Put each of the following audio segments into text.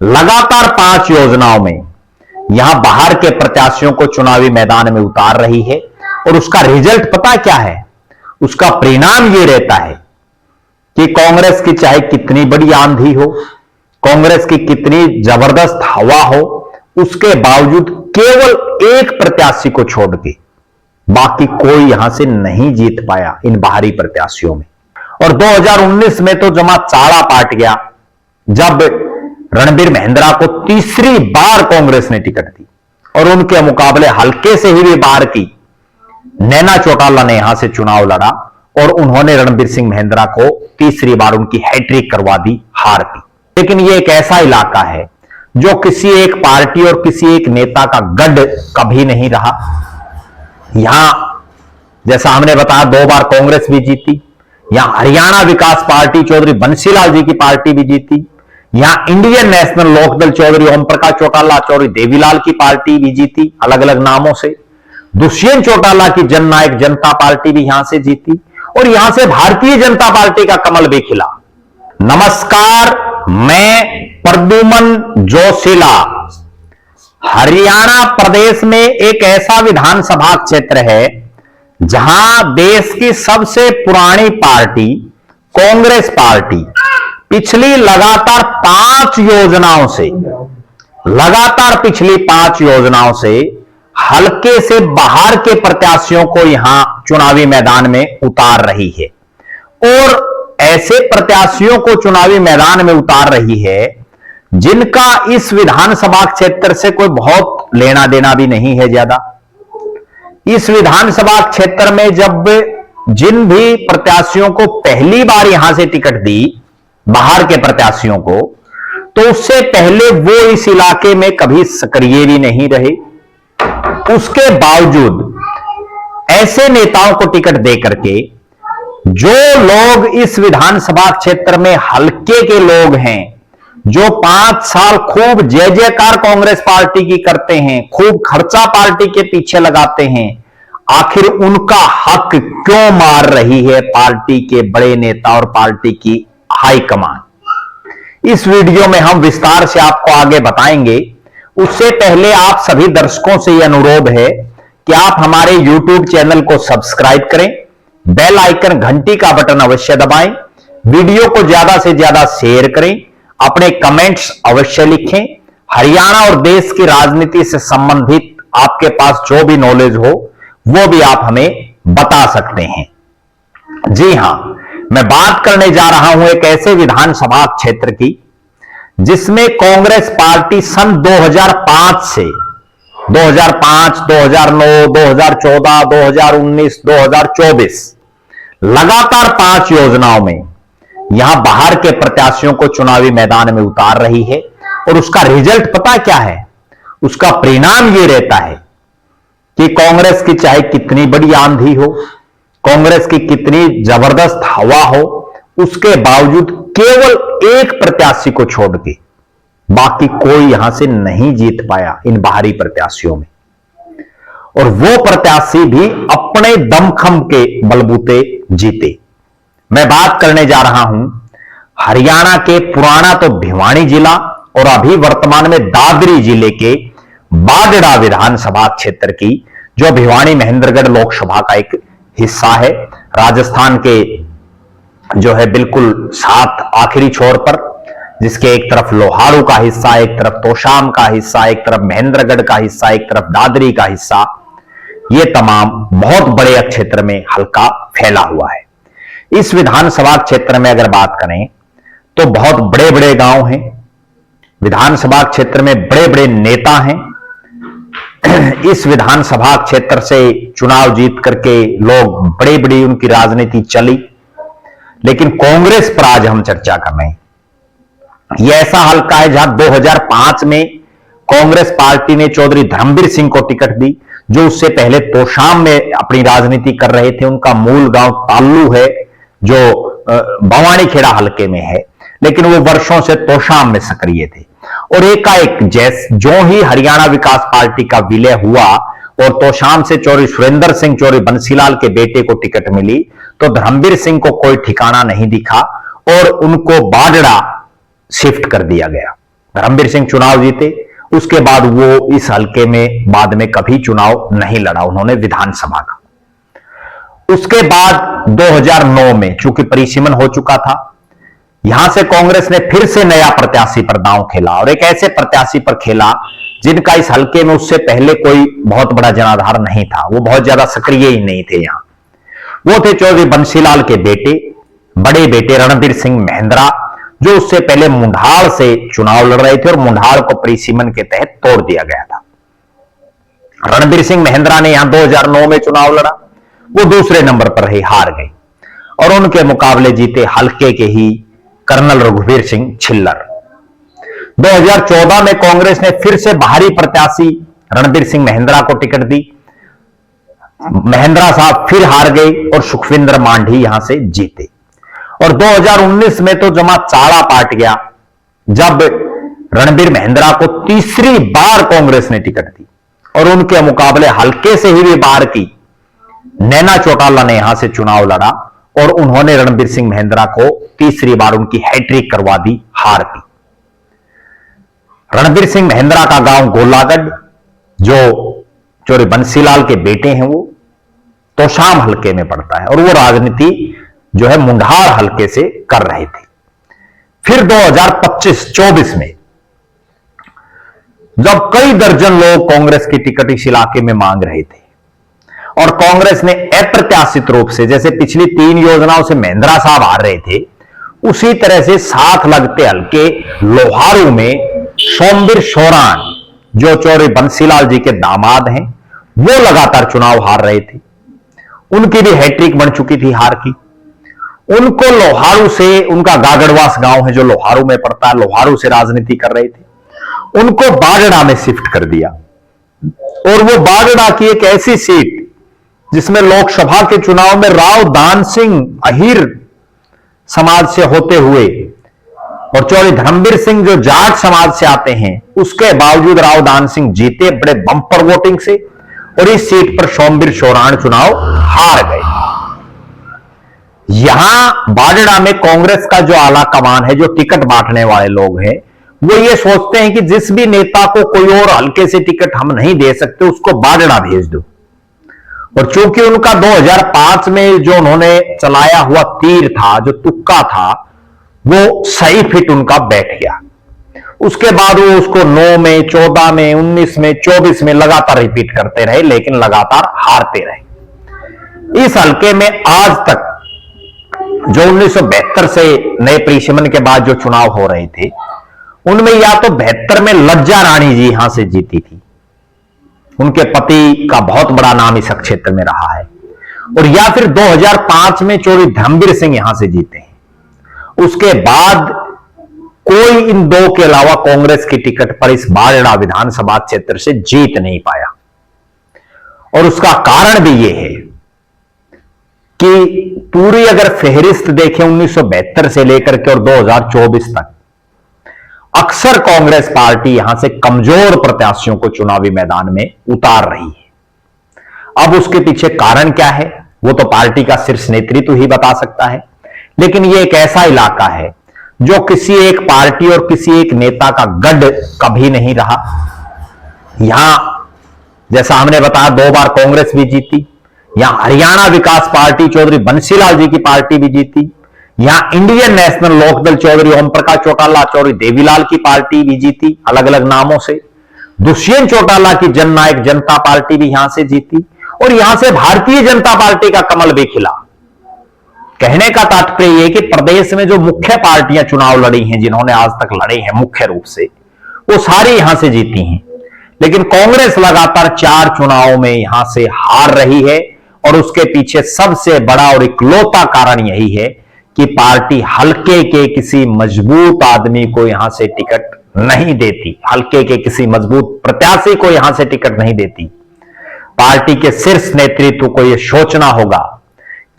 लगातार 5 योजनाओं में यहां बाहर के प्रत्याशियों को चुनावी मैदान में उतार रही है और उसका रिजल्ट पता क्या है? उसका परिणाम यह रहता है कि कांग्रेस की चाहे कितनी बड़ी आंधी हो, कांग्रेस की कितनी जबरदस्त हवा हो, उसके बावजूद केवल एक प्रत्याशी को छोड़ के बाकी कोई यहां से नहीं जीत पाया इन बाहरी प्रत्याशियों में। और 2019 में तो जमा चाड़ा पाट गया जब रणबीर महिंद्रा को तीसरी बार कांग्रेस ने टिकट दी और उनके मुकाबले हल्के से ही भी बाहर की नैना चौटाला ने यहां से चुनाव लड़ा और उन्होंने रणबीर सिंह महिंद्रा को तीसरी बार उनकी हैट्रिक करवा दी हार की। लेकिन यह एक ऐसा इलाका है जो किसी एक पार्टी और किसी एक नेता का गढ़ कभी नहीं रहा। यहां जैसा हमने बताया 2 बार कांग्रेस भी जीती, यहां हरियाणा विकास पार्टी चौधरी बंसीलाल जी की पार्टी भी जीती, यहां इंडियन नेशनल लोकदल चौधरी ओम प्रकाश चौटाला चौधरी देवीलाल की पार्टी भी जीती अलग अलग नामों से, दुष्यंत चौटाला की जननायक जनता पार्टी भी यहां से जीती और यहां से भारतीय जनता पार्टी का कमल भी खिला। नमस्कार, मैं प्रद्युमन जोशीला। हरियाणा प्रदेश में एक ऐसा विधानसभा क्षेत्र है जहां देश की सबसे पुरानी पार्टी कांग्रेस पार्टी पिछली लगातार 5 योजनाओं से हल्के से बाहर के प्रत्याशियों को यहां चुनावी मैदान में उतार रही है और ऐसे प्रत्याशियों को चुनावी मैदान में उतार रही है जिनका इस विधानसभा क्षेत्र से कोई बहुत लेना देना भी नहीं है ज्यादा। इस विधानसभा क्षेत्र में जब जिन भी प्रत्याशियों को पहली बार यहां से टिकट दी बाहर के प्रत्याशियों को, तो उससे पहले वो इस इलाके में कभी सक्रिय भी नहीं रहे। उसके बावजूद ऐसे नेताओं को टिकट देकर के जो लोग इस विधानसभा क्षेत्र में हल्के के लोग हैं, जो 5 साल खूब जय जयकार कांग्रेस पार्टी की करते हैं, खूब खर्चा पार्टी के पीछे लगाते हैं, आखिर उनका हक क्यों मार रही है पार्टी के बड़े नेता और पार्टी की हाईकमान? इस वीडियो में हम विस्तार से आपको आगे बताएंगे। उससे पहले आप सभी दर्शकों से यह अनुरोध है कि आप हमारे YouTube चैनल को सब्सक्राइब करें, बेल आइकन घंटी का बटन अवश्य दबाएं, वीडियो को ज्यादा से ज्यादा शेयर करें, अपने कमेंट्स अवश्य लिखें। हरियाणा और देश की राजनीति से संबंधित आपके पास जो भी नॉलेज हो वो भी आप हमें बता सकते हैं। जी हां, मैं बात करने जा रहा हूं एक ऐसे विधानसभा क्षेत्र की जिसमें कांग्रेस पार्टी सन 2005 से 2005, 2009, 2014, 2019, 2024 लगातार 5 योजनाओं में यहां बाहर के प्रत्याशियों को चुनावी मैदान में उतार रही है और उसका रिजल्ट पता क्या है? उसका परिणाम यह रहता है कि कांग्रेस की चाहे कितनी बड़ी आंधी हो, कांग्रेस की कितनी जबरदस्त हवा हो, उसके बावजूद केवल एक प्रत्याशी को छोड़ के बाकी कोई यहां से नहीं जीत पाया इन बाहरी प्रत्याशियों में। और वो प्रत्याशी भी अपने दमखम के बलबूते जीते। मैं बात करने जा रहा हूं हरियाणा के पुराना तो भिवानी जिला और अभी वर्तमान में दादरी जिले के बागड़ा विधानसभा क्षेत्र की, जो भिवानी महेंद्रगढ़ लोकसभा का एक हिस्सा है। राजस्थान के जो है बिल्कुल साथ आखिरी छोर पर, जिसके एक तरफ लोहारू का हिस्सा, एक तरफ तोशाम का हिस्सा, एक तरफ महेंद्रगढ़ का हिस्सा, एक तरफ दादरी का हिस्सा, ये तमाम बहुत बड़े क्षेत्र में हल्का फैला हुआ है। इस विधानसभा क्षेत्र में अगर बात करें तो बहुत बड़े बड़े गांव हैं, विधानसभा क्षेत्र में बड़े बड़े नेता हैं। इस विधानसभा क्षेत्र से चुनाव जीत करके लोग बड़ी बड़ी उनकी राजनीति चली, लेकिन कांग्रेस पर आज हम चर्चा कर रहे हैं। यह ऐसा हल्का है जहां 2005 में कांग्रेस पार्टी ने चौधरी धर्मवीर सिंह को टिकट दी, जो उससे पहले तोशाम में अपनी राजनीति कर रहे थे। उनका मूल गांव ताल्लू है जो भवानी खेड़ा हल्के में है, लेकिन वो वर्षों से तोशाम में सक्रिय थे। और एकाएक जो ही हरियाणा विकास पार्टी का विलय हुआ और तोशाम से चौधरी सुरेंद्र सिंह चौधरी बंसीलाल के बेटे को टिकट मिली, तो धर्मवीर सिंह को कोई ठिकाना नहीं दिखा और उनको बागड़ा शिफ्ट कर दिया गया। धर्मवीर सिंह चुनाव जीते, उसके बाद वो इस हलके में बाद में कभी चुनाव नहीं लड़ा उन्होंने विधानसभा का। उसके बाद 2009 में चूंकि परिसीमन हो चुका था, यहां से कांग्रेस ने फिर से नया प्रत्याशी पर दांव खेला और एक ऐसे प्रत्याशी पर खेला जिनका इस हलके में उससे पहले कोई बहुत बड़ा जनाधार नहीं था, वो बहुत ज्यादा सक्रिय ही नहीं थे यहां। वो थे चौधरी बंसीलाल के बेटे, बड़े बेटे रणबीर सिंह महिंद्रा, जो उससे पहले मुंढाल से चुनाव लड़ रहे थे और मुंढाल को परिसीमन के तहत तोड़ दिया गया था। रणबीर सिंह महिंद्रा ने यहां 2009 में चुनाव लड़ा, वो दूसरे नंबर पर रहे, हार गए और उनके मुकाबले जीते हल्के के ही कर्नल रघुवीर सिंह छिल्लर। 2014 में कांग्रेस ने फिर से बाहरी प्रत्याशी रणबीर सिंह महिंद्रा को टिकट दी। महिंद्रा साहब फिर हार गए और सुखविंदर मांझी यहां से जीते। और 2019 में तो जमा चाड़ा पाट गया जब रणबीर महिंद्रा को तीसरी बार कांग्रेस ने टिकट दी और उनके मुकाबले हल्के से ही भी बाहर की नैना चौटाला ने यहां से चुनाव लड़ा और उन्होंने रणबीर सिंह महिंद्रा को तीसरी बार उनकी हैट्रिक करवा दी, हार की। रणबीर सिंह महिंद्रा का गांव गोलागढ़, जो चौधरी बंसीलाल के बेटे हैं, वो तोशाम हलके में पड़ता है और वो राजनीति जो है मुंढाल हलके से कर रहे थे। फिर 2025-24 में जब कई दर्जन लोग कांग्रेस की टिकट इस इलाके में मांग रहे थे और कांग्रेस ने अप्रत्याशित रूप से, जैसे पिछली 3 योजनाओं से महिंद्रा साहब हार रहे थे, उसी तरह से साथ लगते हल्के लोहारू में सोमवीर शोराण, जो चौधरी बंसीलाल जी के दामाद हैं, वो लगातार चुनाव हार रहे थे। उनकी भी हैट्रिक बन चुकी थी हार की। उनको लोहारू से, उनका गागड़वास गांव है जो लोहारू में पड़ता है, लोहारू से राजनीति कर रहे थे, उनको बागड़ा में शिफ्ट कर दिया। और वो बागड़ा की एक ऐसी सीट जिसमें लोकसभा के चुनाव में राव दान सिंह अहीर समाज से होते हुए और चौधरी धर्मवीर सिंह जो जाट समाज से आते हैं, उसके बावजूद राव दान सिंह जीते बड़े बंपर वोटिंग से और इस सीट पर सोमवीर शोराण चुनाव हार गए। यहां बागड़ा में कांग्रेस का जो आला कमान है, जो टिकट बांटने वाले लोग हैं, वो ये सोचते हैं कि जिस भी नेता को कोई और हल्के से टिकट हम नहीं दे सकते, उसको बागड़ा भेज दो। और चूंकि उनका 2005 में जो उन्होंने चलाया हुआ तीर था, जो तुक्का था, वो सही फिट उनका बैठ गया। उसके बाद वो उसको 9 में, 14 में, 19 में, 24 में लगातार रिपीट करते रहे, लेकिन लगातार हारते रहे। इस हल्के में आज तक जो 1972 से नए परिसीमन के बाद जो चुनाव हो रहे थे, उनमें या तो 72 में लज्जा रानी जी यहां से जीती थी, उनके पति का बहुत बड़ा नाम इस क्षेत्र में रहा है, और या फिर 2005 में चौधरी धर्मवीर सिंह यहां से जीते हैं। उसके बाद कोई इन दो के अलावा कांग्रेस की टिकट पर इस बागड़ा विधानसभा क्षेत्र से जीत नहीं पाया। और उसका कारण भी यह है कि पूरी अगर फेहरिस्त देखें 1972 से लेकर के और 2024 तक, अक्सर कांग्रेस पार्टी यहां से कमजोर प्रत्याशियों को चुनावी मैदान में उतार रही है। अब उसके पीछे कारण क्या है, वो तो पार्टी का शीर्ष नेतृत्व ही बता सकता है, लेकिन यह एक ऐसा इलाका है जो किसी एक पार्टी और किसी एक नेता का गढ़ कभी नहीं रहा। यहां जैसा हमने बताया 2 बार कांग्रेस भी जीती, यहां हरियाणा विकास पार्टी चौधरी बंसीलाल जी की पार्टी भी जीती, यहां इंडियन नेशनल लोकदल चौधरी ओम प्रकाश चौटाला, चौधरी देवीलाल की पार्टी भी जीती अलग अलग नामों से, दुष्यंत चौटाला की जननायक जनता पार्टी भी यहां से जीती, और यहां से भारतीय जनता पार्टी का कमल भी खिला। कहने का तात्पर्य यह कि प्रदेश में जो मुख्य पार्टियां चुनाव लड़ी हैं, जिन्होंने आज तक लड़े हैं मुख्य रूप से, वो सारी यहां से जीती हैं। लेकिन कांग्रेस लगातार 4 चुनावों में यहां से हार रही है, और उसके पीछे सबसे बड़ा और इकलौता कारण यही है कि पार्टी हल्के के किसी मजबूत आदमी को यहां से टिकट नहीं देती, हल्के के किसी मजबूत प्रत्याशी को यहां से टिकट नहीं देती। पार्टी के शीर्ष नेतृत्व को यह सोचना होगा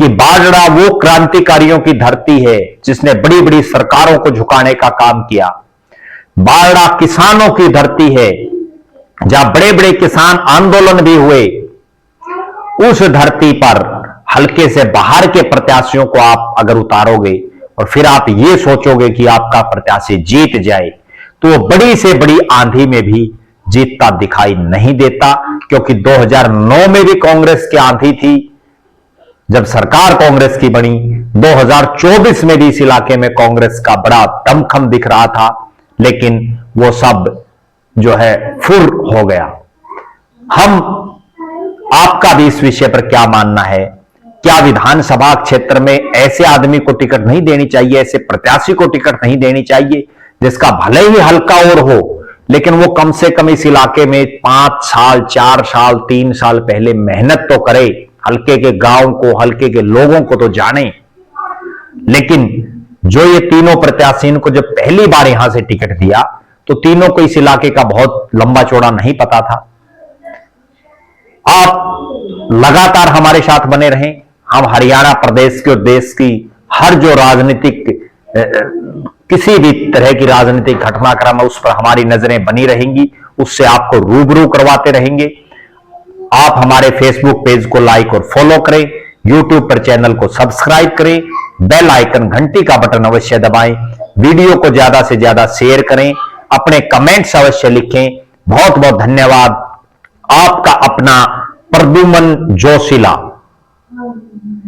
कि बागड़ा वो क्रांतिकारियों की धरती है जिसने बड़ी बड़ी सरकारों को झुकाने का काम किया। बागड़ा किसानों की धरती है जहां बड़े बड़े किसान आंदोलन भी हुए। उस धरती पर हल्के से बाहर के प्रत्याशियों को आप अगर उतारोगे और फिर आप ये सोचोगे कि आपका प्रत्याशी जीत जाए, तो वो बड़ी से बड़ी आंधी में भी जीतता दिखाई नहीं देता, क्योंकि 2009 में भी कांग्रेस की आंधी थी जब सरकार कांग्रेस की बनी। 2024 में भी इस इलाके में कांग्रेस का बड़ा दमखम दिख रहा था, लेकिन वो सब जो है फुर हो गया। हम आपका भी इस विषय पर क्या मानना है? क्या विधानसभा क्षेत्र में ऐसे आदमी को टिकट नहीं देनी चाहिए, ऐसे प्रत्याशी को टिकट नहीं देनी चाहिए जिसका भले ही हल्का और हो, लेकिन वो कम से कम इस इलाके में 5 साल 4 साल 3 साल पहले मेहनत तो करे, हल्के के गांव को, हल्के के लोगों को तो जाने। लेकिन जो ये तीनों प्रत्याशियों को जब पहली बार यहां से टिकट दिया तो तीनों को इस इलाके का बहुत लंबा चौड़ा नहीं पता था। आप लगातार हमारे साथ बने रहें। हम हरियाणा प्रदेश के और देश की हर जो राजनीतिक किसी भी तरह की राजनीतिक घटनाक्रम है उस पर हमारी नजरें बनी रहेंगी, उससे आपको रूबरू करवाते रहेंगे। आप हमारे फेसबुक पेज को लाइक और फॉलो करें, यूट्यूब पर चैनल को सब्सक्राइब करें, बेल आइकन घंटी का बटन अवश्य दबाएं, वीडियो को ज्यादा से ज्यादा शेयर करें, अपने कमेंट्स अवश्य लिखें। बहुत बहुत धन्यवाद। आपका अपना प्रद्युमन जोशीला।